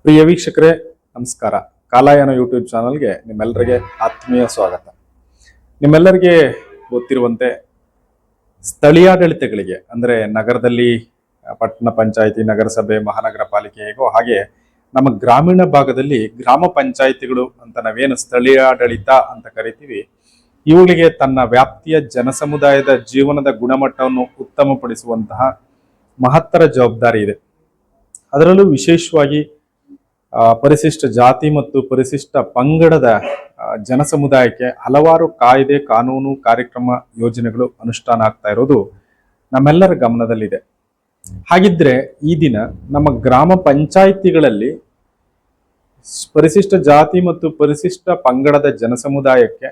ಪ್ರಿಯ ವೀಕ್ಷಕರೇ, ನಮಸ್ಕಾರ. ಕಾಲಾಯನ ಯೂಟ್ಯೂಬ್ ಚಾನಲ್ಗೆ ನಿಮ್ಮೆಲ್ಲರಿಗೆ ಆತ್ಮೀಯ ಸ್ವಾಗತ. ನಿಮ್ಮೆಲ್ಲರಿಗೆ ಗೊತ್ತಿರುವಂತೆ ಸ್ಥಳೀಯಾಡಳಿತಗಳಿಗೆ ಅಂದರೆ ನಗರದಲ್ಲಿ ಪಟ್ಟಣ ಪಂಚಾಯಿತಿ, ನಗರಸಭೆ, ಮಹಾನಗರ ಪಾಲಿಕೆ ಹೇಗೋ ಹಾಗೆ ನಮ್ಮ ಗ್ರಾಮೀಣ ಭಾಗದಲ್ಲಿ ಗ್ರಾಮ ಪಂಚಾಯಿತಿಗಳು ಅಂತ ನಾವೇನು ಸ್ಥಳೀಯಾಡಳಿತ ಅಂತ ಕರಿತೀವಿ, ಇವುಗಳಿಗೆ ತನ್ನ ವ್ಯಾಪ್ತಿಯ ಜನಸಮುದಾಯದ ಜೀವನದ ಗುಣಮಟ್ಟವನ್ನು ಉತ್ತಮಪಡಿಸುವಂತಹ ಮಹತ್ತರ ಜವಾಬ್ದಾರಿ ಇದೆ. ಅದರಲ್ಲೂ ವಿಶೇಷವಾಗಿ ಪರಿಶಿಷ್ಟ ಜಾತಿ ಮತ್ತು ಪರಿಶಿಷ್ಟ ಪಂಗಡದ ಜನಸಮುದಾಯಕ್ಕೆ ಹಲವಾರು ಕಾಯ್ದೆ, ಕಾನೂನು, ಕಾರ್ಯಕ್ರಮ, ಯೋಜನೆಗಳು ಅನುಷ್ಠಾನ ಆಗ್ತಾ ಇರೋದು ನಮ್ಮೆಲ್ಲರ ಗಮನದಲ್ಲಿದೆ. ಹಾಗಿದ್ರೆ ಈ ದಿನ ನಮ್ಮ ಗ್ರಾಮ ಪಂಚಾಯಿತಿಗಳಲ್ಲಿ ಪರಿಶಿಷ್ಟ ಜಾತಿ ಮತ್ತು ಪರಿಶಿಷ್ಟ ಪಂಗಡದ ಜನಸಮುದಾಯಕ್ಕೆ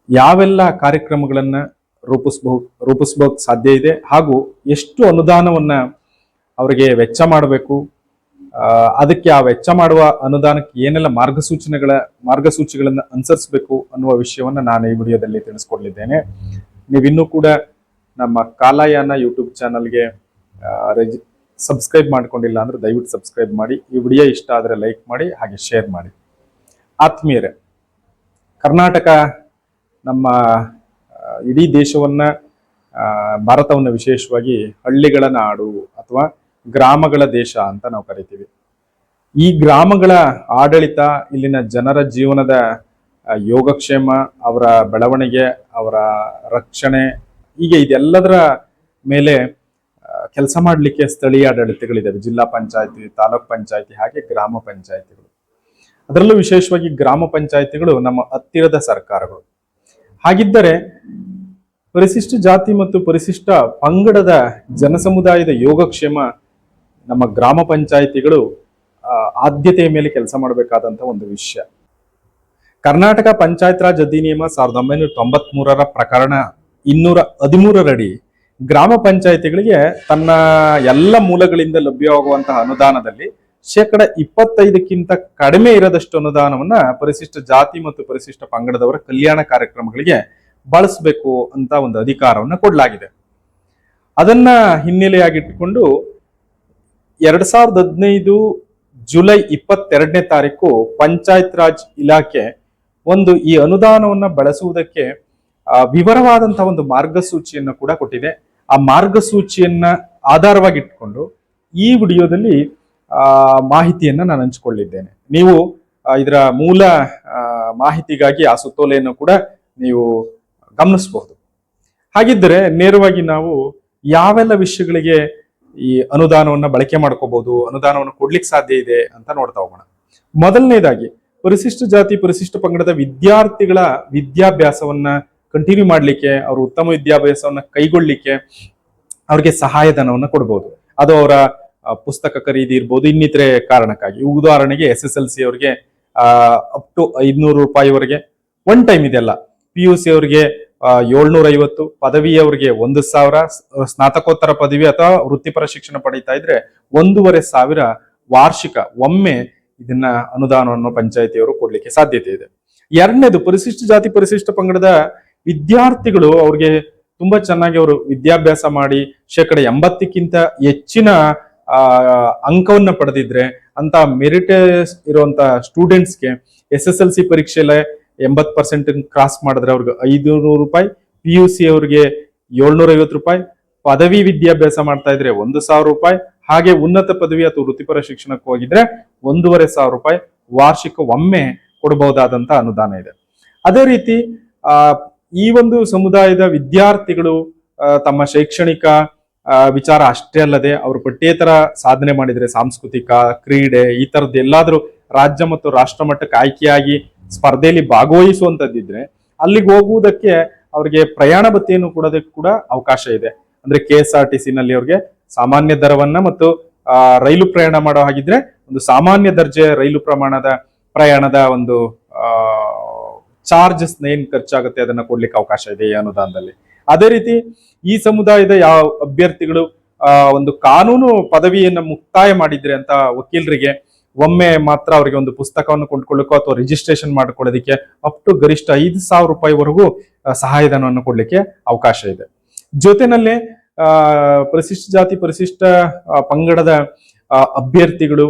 ಯಾವೆಲ್ಲ ಕಾರ್ಯಕ್ರಮಗಳನ್ನ ರೂಪಿಸಬಹುದು ಸಾಧ್ಯ ಇದೆ, ಹಾಗೂ ಎಷ್ಟು ಅನುದಾನವನ್ನ ಅವರಿಗೆ ವೆಚ್ಚ ಮಾಡಬೇಕು, ಅದಕ್ಕೆ ಆ ವೆಚ್ಚ ಮಾಡುವ ಅನುದಾನಕ್ಕೆ ಏನೆಲ್ಲ ಮಾರ್ಗಸೂಚಿಗಳನ್ನು ಅನುಸರಿಸಬೇಕು ಅನ್ನುವ ವಿಷಯವನ್ನ ನಾನು ಈ ವಿಡಿಯೋದಲ್ಲಿ ತಿಳಿಸ್ಕೊಡ್ಲಿದ್ದೇನೆ. ನೀವಿನ್ನೂ ಕೂಡ ನಮ್ಮ ಕಾಲಾಯನ ಯೂಟ್ಯೂಬ್ ಚಾನಲ್ಗೆ ಸಬ್ಸ್ಕ್ರೈಬ್ ಮಾಡ್ಕೊಂಡಿಲ್ಲ ಅಂದ್ರೆ ದಯವಿಟ್ಟು ಸಬ್ಸ್ಕ್ರೈಬ್ ಮಾಡಿ. ಈ ವಿಡಿಯೋ ಇಷ್ಟ ಆದರೆ ಲೈಕ್ ಮಾಡಿ, ಹಾಗೆ ಶೇರ್ ಮಾಡಿ. ಆತ್ಮೀಯರೇ, ಕರ್ನಾಟಕ ನಮ್ಮ ಇಡೀ ದೇಶವನ್ನ, ಭಾರತವನ್ನು ವಿಶೇಷವಾಗಿ ಹಳ್ಳಿಗಳ ನಾಡು ಅಥವಾ ಗ್ರಾಮಗಳ ದೇಶ ಅಂತ ನಾವು ಕರಿತೀವಿ. ಈ ಗ್ರಾಮಗಳ ಆಡಳಿತ, ಇಲ್ಲಿನ ಜನರ ಜೀವನದ ಯೋಗಕ್ಷೇಮ, ಅವರ ಬೆಳವಣಿಗೆ, ಅವರ ರಕ್ಷಣೆ, ಹೀಗೆ ಇದೆಲ್ಲದರ ಮೇಲೆ ಕೆಲಸ ಮಾಡಲಿಕ್ಕೆ ಸ್ಥಳೀಯ ಆಡಳಿತಗಳಿದ್ದಾವೆ. ಜಿಲ್ಲಾ ಪಂಚಾಯತಿ, ತಾಲೂಕ್ ಪಂಚಾಯತಿ, ಹಾಗೆ ಗ್ರಾಮ ಪಂಚಾಯತಿಗಳು. ಅದರಲ್ಲೂ ವಿಶೇಷವಾಗಿ ಗ್ರಾಮ ಪಂಚಾಯತಿಗಳು ನಮ್ಮ ಹತ್ತಿರದ ಸರ್ಕಾರಗಳು. ಹಾಗಿದ್ದರೆ ಪರಿಶಿಷ್ಟ ಜಾತಿ ಮತ್ತು ಪರಿಶಿಷ್ಟ ಪಂಗಡದ ಜನಸಮುದಾಯದ ಯೋಗಕ್ಷೇಮ ನಮ್ಮ ಗ್ರಾಮ ಪಂಚಾಯಿತಿಗಳು ಆದ್ಯತೆಯ ಮೇಲೆ ಕೆಲಸ ಮಾಡಬೇಕಾದಂತ ಒಂದು ವಿಷಯ. ಕರ್ನಾಟಕ ಪಂಚಾಯತ್ ರಾಜ್ ಅಧಿನಿಯಮ 1993 ಪ್ರಕರಣ 213 ಗ್ರಾಮ ಪಂಚಾಯಿತಿಗಳಿಗೆ ತನ್ನ ಎಲ್ಲ ಮೂಲಗಳಿಂದ ಲಭ್ಯವಾಗುವಂತಹ ಅನುದಾನದಲ್ಲಿ 25% ಕಡಿಮೆ ಇರದಷ್ಟು ಅನುದಾನವನ್ನ ಪರಿಶಿಷ್ಟ ಜಾತಿ ಮತ್ತು ಪರಿಶಿಷ್ಟ ಪಂಗಡದವರ ಕಲ್ಯಾಣ ಕಾರ್ಯಕ್ರಮಗಳಿಗೆ ಬಳಸಬೇಕು ಅಂತ ಒಂದು ಅಧಿಕಾರವನ್ನ ಕೊಡಲಾಗಿದೆ. ಅದನ್ನ ಹಿನ್ನೆಲೆಯಾಗಿಟ್ಟುಕೊಂಡು 2015 ಜುಲೈ 22ನೇ ತಾರೀಕು ಪಂಚಾಯತ್ ರಾಜ್ ಇಲಾಖೆ ಈ ಅನುದಾನವನ್ನ ಬಳಸುವುದಕ್ಕೆ ವಿವರವಾದಂತಹ ಒಂದು ಮಾರ್ಗಸೂಚಿಯನ್ನು ಕೂಡ ಕೊಟ್ಟಿದೆ. ಆ ಮಾರ್ಗಸೂಚಿಯನ್ನ ಆಧಾರವಾಗಿಟ್ಕೊಂಡು ಈ ವಿಡಿಯೋದಲ್ಲಿ ಮಾಹಿತಿಯನ್ನ ನಾನು ಹಂಚಿಕೊಳ್ಳಿದ್ದೇನೆ. ನೀವು ಇದರ ಮೂಲ ಮಾಹಿತಿಗಾಗಿ ಆ ಸುತ್ತೋಲೆಯನ್ನು ಕೂಡ ನೀವು ಗಮನಿಸಬಹುದು. ಹಾಗಿದ್ದರೆ ನೇರವಾಗಿ ನಾವು ಯಾವೆಲ್ಲ ವಿಷಯಗಳಿಗೆ ಈ ಅನುದಾನವನ್ನ ಬಳಕೆ ಮಾಡ್ಕೋಬಹುದು, ಅನುದಾನವನ್ನು ಕೊಡ್ಲಿಕ್ಕೆ ಸಾಧ್ಯ ಇದೆ ಅಂತ ನೋಡ್ತಾ ಹೋಗೋಣ. ಮೊದಲನೇದಾಗಿ, ಪರಿಶಿಷ್ಟ ಜಾತಿ ಪರಿಶಿಷ್ಟ ಪಂಗಡದ ವಿದ್ಯಾರ್ಥಿಗಳ ವಿದ್ಯಾಭ್ಯಾಸವನ್ನ ಕಂಟಿನ್ಯೂ ಮಾಡ್ಲಿಕ್ಕೆ, ಅವರು ಉತ್ತಮ ವಿದ್ಯಾಭ್ಯಾಸವನ್ನ ಕೈಗೊಳ್ಳಿಕ್ಕೆ ಅವ್ರಿಗೆ ಸಹಾಯಧನವನ್ನ ಕೊಡ್ಬೋದು. ಅದು ಅವರ ಪುಸ್ತಕ ಖರೀದಿ ಇರ್ಬೋದು, ಇನ್ನಿತರೆ ಕಾರಣಕ್ಕಾಗಿ. ಉದಾಹರಣೆಗೆ SSLC ಅವರಿಗೆ ಅಪ್ ಟು 500 ರೂಪಾಯಿವರೆಗೆ ಒನ್ ಟೈಮ್ ಇದೆಲ್ಲ. PUC ಅವರಿಗೆ 750, ಪದವಿಯವರಿಗೆ 1000, ಸ್ನಾತಕೋತ್ತರ ಪದವಿ ಅಥವಾ ವೃತ್ತಿಪರ ಶಿಕ್ಷಣ ಪಡೀತಾ ಇದ್ರೆ 1500 ವಾರ್ಷಿಕ ಒಮ್ಮೆ ಇದನ್ನ ಅನುದಾನವನ್ನು ಪಂಚಾಯತಿಯವರು ಕೊಡ್ಲಿಕ್ಕೆ ಸಾಧ್ಯತೆ ಇದೆ. ಎರಡನೇದು, ಪರಿಶಿಷ್ಟ ಜಾತಿ ಪರಿಶಿಷ್ಟ ಪಂಗಡದ ವಿದ್ಯಾರ್ಥಿಗಳು ಅವ್ರಿಗೆ ತುಂಬಾ ಚೆನ್ನಾಗಿ ಅವರು ವಿದ್ಯಾಭ್ಯಾಸ ಮಾಡಿ 80%ಕ್ಕಿಂತ ಹೆಚ್ಚಿನ ಅಂಕವನ್ನ ಪಡೆದಿದ್ರೆ ಅಂತ ಮೆರಿಟ್ ಇರುವಂತ ಸ್ಟೂಡೆಂಟ್ಸ್ಗೆ SSLC ಪರೀಕ್ಷೆಯಲ್ಲೇ 80% ಕ್ರಾಸ್ ಮಾಡಿದ್ರೆ ಅವ್ರಿಗೆ 500 ರೂಪಾಯಿ, PUC ಅವ್ರಿಗೆ 750 ರೂಪಾಯಿ, ಪದವಿ ವಿದ್ಯಾಭ್ಯಾಸ ಮಾಡ್ತಾ ಇದ್ರೆ 1000 ರೂಪಾಯಿ, ಹಾಗೆ ಉನ್ನತ ಪದವಿ ಅಥವಾ ವೃತ್ತಿಪರ ಶಿಕ್ಷಣಕ್ಕೆ ಹೋಗಿದ್ರೆ 1500 ರೂಪಾಯಿ ವಾರ್ಷಿಕ ಒಮ್ಮೆ ಕೊಡಬಹುದಾದಂತ ಅನುದಾನ ಇದೆ. ಅದೇ ರೀತಿ ಈ ಒಂದು ಸಮುದಾಯದ ವಿದ್ಯಾರ್ಥಿಗಳು ತಮ್ಮ ಶೈಕ್ಷಣಿಕ ವಿಚಾರ ಅಷ್ಟೇ ಅಲ್ಲದೆ ಅವರು ಪಠ್ಯೇತರ ಸಾಧನೆ ಮಾಡಿದ್ರೆ, ಸಾಂಸ್ಕೃತಿಕ, ಕ್ರೀಡೆ, ಈ ತರದ್ದು ಎಲ್ಲಾದ್ರೂ ರಾಜ್ಯ ಮತ್ತು ರಾಷ್ಟ್ರ ಮಟ್ಟಕ್ಕೆ ಆಯ್ಕೆಯಾಗಿ ಸ್ಪರ್ಧೆಯಲ್ಲಿ ಭಾಗವಹಿಸುವಂತದ್ದಿದ್ರೆ ಅಲ್ಲಿಗೆ ಹೋಗುವುದಕ್ಕೆ ಅವ್ರಿಗೆ ಪ್ರಯಾಣ ಭತ್ಯೆಯನ್ನು ಕೊಡೋದಕ್ಕೆ ಕೂಡ ಅವಕಾಶ ಇದೆ. ಅಂದ್ರೆ KSRTC ನಲ್ಲಿ ಅವ್ರಿಗೆ ಸಾಮಾನ್ಯ ದರವನ್ನ ಮತ್ತು ರೈಲು ಪ್ರಯಾಣ ಮಾಡೋ ಹಾಗಿದ್ರೆ ಒಂದು ಸಾಮಾನ್ಯ ದರ್ಜೆ ರೈಲು ಪ್ರಯಾಣದ ಒಂದು ಚಾರ್ಜಸ್ ಏನ್ ಖರ್ಚಾಗುತ್ತೆ ಅದನ್ನ ಕೊಡ್ಲಿಕ್ಕೆ ಅವಕಾಶ ಇದೆ ಈ ಅನುದಾನದಲ್ಲಿ. ಅದೇ ರೀತಿ ಈ ಸಮುದಾಯದ ಯಾವ ಅಭ್ಯರ್ಥಿಗಳು ಒಂದು ಕಾನೂನು ಪದವಿಯನ್ನ ಮುಕ್ತಾಯ ಮಾಡಿದ್ರೆ ಅಂತ ವಕೀಲರಿಗೆ ಒಮ್ಮೆ ಮಾತ್ರ ಅವರಿಗೆ ಒಂದು ಪುಸ್ತಕವನ್ನು ಕೊಂಡ್ಕೊಳ್ಳಿಕ್ಕೋ ಅಥವಾ ರಿಜಿಸ್ಟ್ರೇಷನ್ ಮಾಡ್ಕೊಳ್ಳೋದಕ್ಕೆ ಅಪ್ ಟು ಗರಿಷ್ಠ 5000 ರೂಪಾಯಿವರೆಗೂ ಸಹಾಯಧನವನ್ನು ಕೊಡ್ಲಿಕ್ಕೆ ಅವಕಾಶ ಇದೆ. ಜೊತೆನಲ್ಲೇ ಪರಿಶಿಷ್ಟ ಜಾತಿ ಪರಿಶಿಷ್ಟ ಪಂಗಡದ ಅಭ್ಯರ್ಥಿಗಳು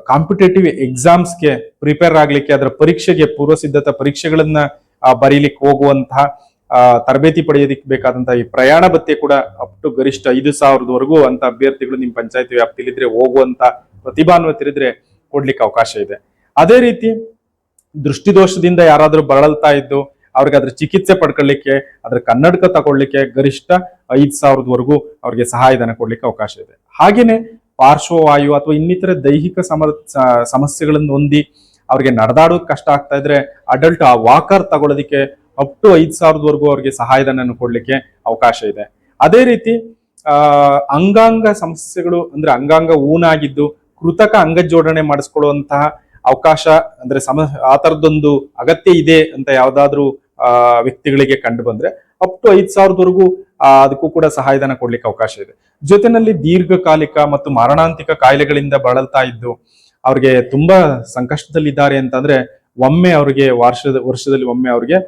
ಕಾಂಪಿಟೇಟಿವ್ ಎಕ್ಸಾಮ್ಸ್ಗೆ ಪ್ರಿಪೇರ್ ಆಗ್ಲಿಕ್ಕೆ, ಅದರ ಪರೀಕ್ಷೆಗೆ ಪೂರ್ವ ಸಿದ್ಧತಾ ಪರೀಕ್ಷೆಗಳನ್ನ ಬರೀಲಿಕ್ಕೆ ಹೋಗುವಂತಹ ತರಬೇತಿ ಪಡೆಯೋದಕ್ಕೆ ಬೇಕಾದಂತಹ ಈ ಪ್ರಯಾಣ ಭತ್ಯೆ ಕೂಡ ಅಪ್ ಟು ಗರಿಷ್ಠ 5,000ವರೆಗೂ ಅಂತ ಅಭ್ಯರ್ಥಿಗಳು ನಿಮ್ಮ ಪಂಚಾಯತಿ ವ್ಯಾಪ್ತಿಲಿದ್ರೆ, ಹೋಗುವಂತ ಪ್ರತಿಭಾನ್ವಿತರಿದ್ರೆ ಕೊಡ್ಲಿಕ್ಕೆ ಅವಕಾಶ ಇದೆ. ಅದೇ ರೀತಿ ದೃಷ್ಟಿದೋಷದಿಂದ ಯಾರಾದ್ರೂ ಬಳಲ್ತಾ ಇದ್ದು ಅವ್ರಿಗೆ ಅದ್ರ ಚಿಕಿತ್ಸೆ ಪಡ್ಕೊಳ್ಳಿಕ್ಕೆ, ಅದ್ರ ಕನ್ನಡಕ ತಗೊಳ್ಳಿಕ್ಕೆ ಗರಿಷ್ಠ 5,000ವರೆಗೂ ಅವ್ರಿಗೆ ಸಹಾಯಧನ ಕೊಡ್ಲಿಕ್ಕೆ ಅವಕಾಶ ಇದೆ. ಹಾಗೇನೆ ಪಾರ್ಶ್ವವಾಯು ಅಥವಾ ಇನ್ನಿತರ ದೈಹಿಕ ಸಮಸ್ಯೆಗಳನ್ನು ಹೊಂದಿ ಅವ್ರಿಗೆ ನಡೆದಾಡೋದು ಕಷ್ಟ ಆಗ್ತಾ ಇದ್ರೆ ಅಡಲ್ಟ್ ವಾಕರ್ ತಗೊಳ್ಳೋದಕ್ಕೆ ಅಪ್ ಟು 5,000ವರೆಗೂ ಅವ್ರಿಗೆ ಸಹಾಯಧನ ಕೊಡ್ಲಿಕ್ಕೆ ಅವಕಾಶ ಇದೆ. ಅದೇ ರೀತಿ ಅಂಗಾಂಗ ಸಮಸ್ಯೆಗಳು ಅಂದ್ರೆ ಅಂಗಾಂಗ ಊನಾಗಿದ್ದು ಕೃತಕ ಅಂಗ ಜೋಡಣೆ ಮಾಡಿಸ್ಕೊಳ್ಳುವಂತಹ ಅವಕಾಶ ಅಂದ್ರೆ ಆ ತರದೊಂದು ಅಗತ್ಯ ಇದೆ ಅಂತ ಯಾವ್ದಾದ್ರು ವ್ಯಕ್ತಿಗಳಿಗೆ ಕಂಡು ಬಂದ್ರೆ ಅಪ್ ಟು 5,000ವರೆಗೂ ಅದಕ್ಕೂ ಕೂಡ ಸಹಾಯಧನ ಕೊಡ್ಲಿಕ್ಕೆ ಅವಕಾಶ ಇದೆ. ಜೊತೆನಲ್ಲಿ ದೀರ್ಘಕಾಲಿಕ ಮತ್ತು ಮಾರಣಾಂತಿಕ ಕಾಯಿಲೆಗಳಿಂದ ಬಳಲ್ತಾ ಇದ್ದು ಅವ್ರಿಗೆ ತುಂಬಾ ಸಂಕಷ್ಟದಲ್ಲಿದ್ದಾರೆ ಅಂತಂದ್ರೆ ಒಮ್ಮೆ ಅವ್ರಿಗೆ ವರ್ಷದಲ್ಲಿ ಒಮ್ಮೆ ಅವ್ರಿಗೆ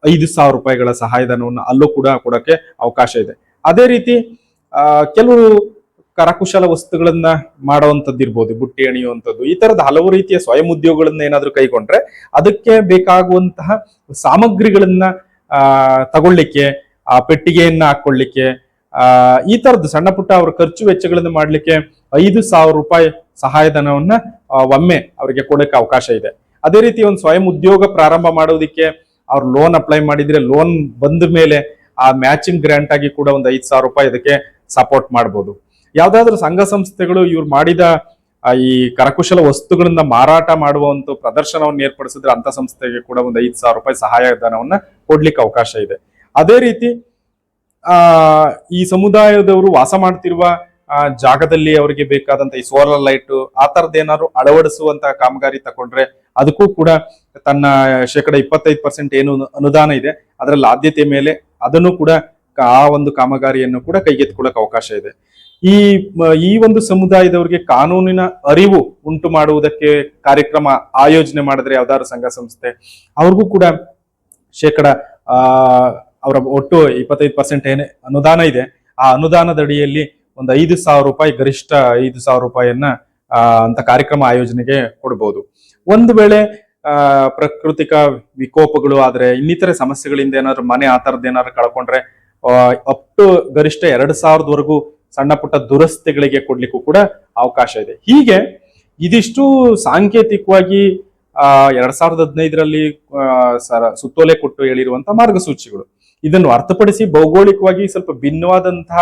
5,000 ರೂಪಾಯಿಗಳ ಸಹಾಯಧನವನ್ನು ಅಲ್ಲೂ ಕೂಡ ಕೊಡಕ್ಕೆ ಅವಕಾಶ ಇದೆ. ಅದೇ ರೀತಿ ಕೆಲವು ಕರಕುಶಲ ವಸ್ತುಗಳನ್ನ ಮಾಡುವಂಥದ್ದು ಇರ್ಬೋದು, ಬುಟ್ಟಿ ಎಣಿಯುವಂಥದ್ದು, ಈ ತರದ ಹಲವು ರೀತಿಯ ಸ್ವಯಂ ಉದ್ಯೋಗಗಳನ್ನ ಏನಾದ್ರೂ ಕೈಗೊಂಡ್ರೆ ಅದಕ್ಕೆ ಬೇಕಾಗುವಂತಹ ಸಾಮಗ್ರಿಗಳನ್ನ ತಗೊಳ್ಳಿಕ್ಕೆ, ಆ ಪೆಟ್ಟಿಗೆಯನ್ನ ಹಾಕೊಳ್ಳಿಕ್ಕೆ, ಈ ತರದ್ದು ಸಣ್ಣ ಪುಟ್ಟ ಅವ್ರ ಖರ್ಚು ವೆಚ್ಚಗಳನ್ನು ಮಾಡ್ಲಿಕ್ಕೆ 5,000 ರೂಪಾಯಿ ಸಹಾಯಧನವನ್ನ ಒಮ್ಮೆ ಅವರಿಗೆ ಕೊಡಕ್ಕೆ ಅವಕಾಶ ಇದೆ. ಅದೇ ರೀತಿ ಒಂದು ಸ್ವಯಂ ಉದ್ಯೋಗ ಪ್ರಾರಂಭ ಮಾಡೋದಕ್ಕೆ ಅವ್ರು ಲೋನ್ ಅಪ್ಲೈ ಮಾಡಿದ್ರೆ ಲೋನ್ ಬಂದ ಮೇಲೆ ಆ ಮ್ಯಾಚಿಂಗ್ ಗ್ರಾಂಟ್ ಆಗಿ ಕೂಡ ಒಂದು 5,000 ರೂಪಾಯಿ ಇದಕ್ಕೆ ಸಪೋರ್ಟ್ ಮಾಡ್ಬೋದು. ಯಾವ್ದಾದ್ರು ಸಂಘ ಸಂಸ್ಥೆಗಳು ಇವ್ರು ಮಾಡಿದ ಈ ಕರಕುಶಲ ವಸ್ತುಗಳನ್ನ ಮಾರಾಟ ಮಾಡುವಂತ ಪ್ರದರ್ಶನವನ್ನು ಏರ್ಪಡಿಸಿದ್ರೆ ಅಂತ ಸಂಸ್ಥೆಗೆ ಕೂಡ ಒಂದು 5,000 ರೂಪಾಯಿ ಸಹಾಯಧನವನ್ನ ಕೊಡ್ಲಿಕ್ಕೆ ಅವಕಾಶ ಇದೆ. ಅದೇ ರೀತಿ ಈ ಸಮುದಾಯದವರು ವಾಸ ಮಾಡ್ತಿರುವ ಜಾಗದಲ್ಲಿ ಅವರಿಗೆ ಬೇಕಾದಂತ ಈ ಸೋಲಾರ್ ಲೈಟ್ ಆ ತರದ್ದೇನಾದ್ರು ಅಳವಡಿಸುವಂತ ಕಾಮಗಾರಿ ತಗೊಂಡ್ರೆ ಅದಕ್ಕೂ ಕೂಡ ತನ್ನ ಶೇಕಡ 25% ಏನು ಅನುದಾನ ಇದೆ ಅದರಲ್ಲಿ ಆದ್ಯತೆ ಮೇಲೆ ಅದನ್ನು ಕೂಡ ಆ ಒಂದು ಕಾಮಗಾರಿಯನ್ನು ಕೂಡ ಕೈಗೆತ್ತಿಕೊಳ್ಳಕ್ಕೆ ಅವಕಾಶ ಇದೆ. ಈ ಒಂದು ಸಮುದಾಯದವರಿಗೆ ಕಾನೂನಿನ ಅರಿವು ಉಂಟು ಮಾಡುವುದಕ್ಕೆ ಕಾರ್ಯಕ್ರಮ ಆಯೋಜನೆ ಮಾಡಿದ್ರೆ ಯಾವ್ದಾದ್ರು ಸಂಘ ಸಂಸ್ಥೆ ಅವ್ರಿಗೂ ಕೂಡ ಶೇಕಡ ಅವರ ಒಟ್ಟು 25% ಏನೇ ಅನುದಾನ ಇದೆ ಆ ಅನುದಾನದ ಅಡಿಯಲ್ಲಿ ಒಂದು 5,000 ರೂಪಾಯಿ ಗರಿಷ್ಠ 5,000 ರೂಪಾಯಿಯನ್ನ ಅಂತ ಕಾರ್ಯಕ್ರಮ ಆಯೋಜನೆಗೆ ಕೊಡ್ಬೋದು. ಒಂದು ವೇಳೆ ಪ್ರಾಕೃತಿಕ ವಿಕೋಪಗಳು ಆದ್ರೆ ಇನ್ನಿತರೆ ಸಮಸ್ಯೆಗಳಿಂದ ಏನಾದ್ರು ಮನೆ ಆ ತರದ್ ಏನಾದ್ರು ಕಳ್ಕೊಂಡ್ರೆ ಅಪ್ ಟು ಗರಿಷ್ಠ 2,000ವರೆಗೂ ಸಣ್ಣ ಪುಟ್ಟ ದುರಸ್ತಿಗಳಿಗೆ ಕೊಡ್ಲಿಕ್ಕೂ ಕೂಡ ಅವಕಾಶ ಇದೆ. ಹೀಗೆ ಇದಿಷ್ಟು ಸಾಂಕೇತಿಕವಾಗಿ 2015ರಲ್ಲಿ ಸುತ್ತೋಲೆ ಕೊಟ್ಟು ಹೇಳಿರುವಂತಹ ಮಾರ್ಗಸೂಚಿಗಳು. ಇದನ್ನು ಅರ್ಥಪಡಿಸಿ ಭೌಗೋಳಿಕವಾಗಿ ಸ್ವಲ್ಪ ಭಿನ್ನವಾದಂತಹ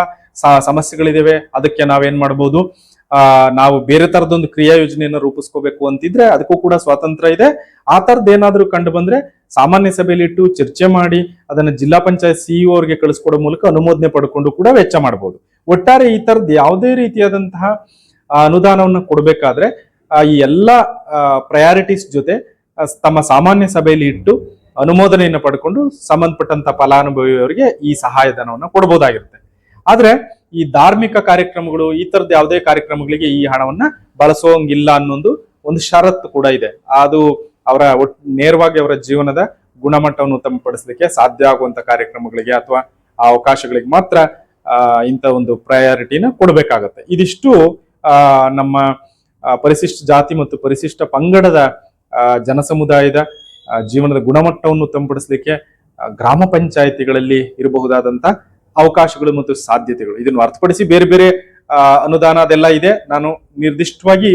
ಸಮಸ್ಯೆಗಳಿದಾವೆ, ಅದಕ್ಕೆ ನಾವೇನ್ ಮಾಡ್ಬೋದು, ನಾವು ಬೇರೆ ತರದೊಂದು ಕ್ರಿಯಾ ಯೋಜನೆಯನ್ನ ರೂಪಿಸ್ಕೋಬೇಕು ಅಂತಿದ್ರೆ ಅದಕ್ಕೂ ಕೂಡ ಸ್ವಾತಂತ್ರ್ಯ ಇದೆ. ಆ ತರದ್ ಏನಾದ್ರೂ ಕಂಡು ಬಂದ್ರೆ ಸಾಮಾನ್ಯ ಸಭೆಯಲ್ಲಿ ಇಟ್ಟು ಚರ್ಚೆ ಮಾಡಿ ಅದನ್ನ ಜಿಲ್ಲಾ ಪಂಚಾಯತ್ ಸಿಇಒ ಅವರಿಗೆ ಕಳಿಸ್ಕೊಡೋ ಮೂಲಕ ಅನುಮೋದನೆ ಪಡ್ಕೊಂಡು ಕೂಡ ವೆಚ್ಚ ಮಾಡಬಹುದು. ಒಟ್ಟಾರೆ ಈ ತರದ್ ಯಾವುದೇ ರೀತಿಯಾದಂತಹ ಅನುದಾನವನ್ನು ಕೊಡ್ಬೇಕಾದ್ರೆ ಈ ಎಲ್ಲಾ ಪ್ರಯಾರಿಟೀಸ್ ಜೊತೆ ತಮ್ಮ ಸಾಮಾನ್ಯ ಸಭೆಯಲ್ಲಿ ಇಟ್ಟು ಅನುಮೋದನೆಯನ್ನು ಪಡ್ಕೊಂಡು ಸಂಬಂಧಪಟ್ಟಂತ ಫಲಾನುಭವಿಯವರಿಗೆ ಈ ಸಹಾಯಧನವನ್ನು ಕೊಡಬಹುದಾಗಿರುತ್ತೆ. ಆದ್ರೆ ಈ ಧಾರ್ಮಿಕ ಕಾರ್ಯಕ್ರಮಗಳು ಈ ತರದ ಯಾವುದೇ ಕಾರ್ಯಕ್ರಮಗಳಿಗೆ ಈ ಹಣವನ್ನ ಬಳಸೋಂಗಿಲ್ಲ ಅನ್ನೊಂದು ಒಂದು ಷರತ್ತು ಕೂಡ ಇದೆ. ಅದು ಅವರ ನೇರವಾಗಿ ಅವರ ಜೀವನದ ಗುಣಮಟ್ಟವನ್ನು ಉತ್ತಮಪಡಿಸಲಿಕ್ಕೆ ಸಾಧ್ಯ ಆಗುವಂತ ಕಾರ್ಯಕ್ರಮಗಳಿಗೆ ಅಥವಾ ಆ ಅವಕಾಶಗಳಿಗೆ ಮಾತ್ರ ಇಂಥ ಒಂದು ಪ್ರಯಾರಿಟಿನ ಕೊಡಬೇಕಾಗತ್ತೆ. ಇದಿಷ್ಟು ನಮ್ಮ ಪರಿಶಿಷ್ಟ ಜಾತಿ ಮತ್ತು ಪರಿಶಿಷ್ಟ ಪಂಗಡದ ಜನಸಮುದಾಯದ ಜೀವನದ ಗುಣಮಟ್ಟವನ್ನು ಉತ್ತಮಪಡಿಸಲಿಕ್ಕೆ ಗ್ರಾಮ ಪಂಚಾಯಿತಿಗಳಲ್ಲಿ ಇರಬಹುದಾದಂತ ಅವಕಾಶಗಳು ಮತ್ತು ಸಾಧ್ಯತೆಗಳು ಇದನ್ನು ಹೊರತುಪಡಿಸಿ ಬೇರೆ ಬೇರೆ ಅನುದಾನ ಅದೆಲ್ಲ ಇದೆ. ನಾನು ನಿರ್ದಿಷ್ಟವಾಗಿ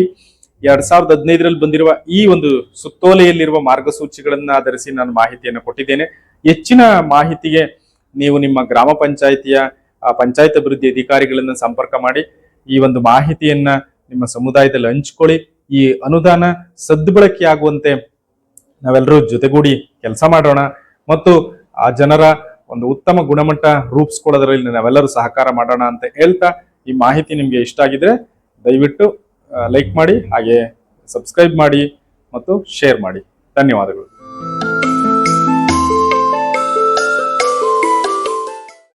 2015ರಲ್ಲಿ ಬಂದಿರುವ ಈ ಒಂದು ಸುತ್ತೋಲೆಯಲ್ಲಿರುವ ಮಾರ್ಗಸೂಚಿಗಳನ್ನ ಆಧರಿಸಿ ನಾನು ಮಾಹಿತಿಯನ್ನು ಕೊಟ್ಟಿದ್ದೇನೆ. ಹೆಚ್ಚಿನ ಮಾಹಿತಿಗೆ ನೀವು ನಿಮ್ಮ ಗ್ರಾಮ ಪಂಚಾಯಿತಿಯ ಪಂಚಾಯತ್ ಅಭಿವೃದ್ಧಿ ಅಧಿಕಾರಿಗಳನ್ನ ಸಂಪರ್ಕ ಮಾಡಿ ಈ ಒಂದು ಮಾಹಿತಿಯನ್ನ ನಿಮ್ಮ ಸಮುದಾಯದಲ್ಲಿ ಹಂಚ್ಕೊಳ್ಳಿ. ಈ ಅನುದಾನ ಸದ್ಬಳಕೆ ಆಗುವಂತೆ ನಾವೆಲ್ಲರೂ ಜೊತೆಗೂಡಿ ಕೆಲಸ ಮಾಡೋಣ ಮತ್ತು ಆ ಜನರ ಒಂದು ಉತ್ತಮ ಗುಣಮಟ್ಟ ರೂಪಿಸ್ಕೊಳ್ಳೋದ್ರಲ್ಲಿ ನಾವೆಲ್ಲರೂ ಸಹಕಾರ ಮಾಡೋಣ ಅಂತ ಹೇಳ್ತಾ, ಈ ಮಾಹಿತಿ ನಿಮ್ಗೆ ಇಷ್ಟ ಆಗಿದ್ರೆ ದಯವಿಟ್ಟು ಲೈಕ್ ಮಾಡಿ, ಹಾಗೆ ಸಬ್ಸ್ಕ್ರೈಬ್ ಮಾಡಿ ಮತ್ತು ಶೇರ್ ಮಾಡಿ. ಧನ್ಯವಾದಗಳು.